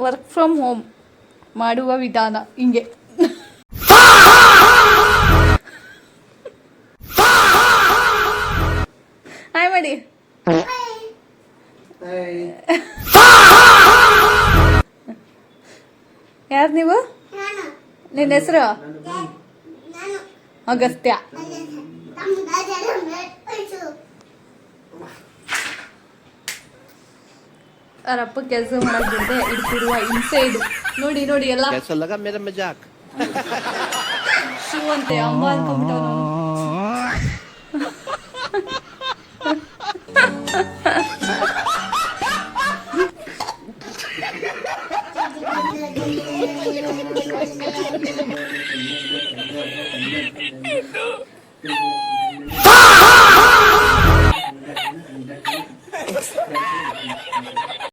Work from home ಮಾಡುವ ವಿಧಾನ ಹಿಂಗೆ. ಹಾಯ್ ಮಾಡಿ. ಯಾರು ನೀವು? ನಿನ್ನ ಹೆಸರು? ಅಗಸ್ತ್ಯ. ಅವರಪ್ಪ ಕೆಲಸ ಮಾಡಕ್ ಬಿಡದೆ ಇಡ್ತಿರುವ ಹಿಂಸೆ ಇದು. ನೋಡಿ ನೋಡಿ ಎಲ್ಲ ಶೂ ಅಂತೆ ಅಮ್ಮ ಅನ್ಕೊಂಡ್ಬಿಟ್ಟವನು.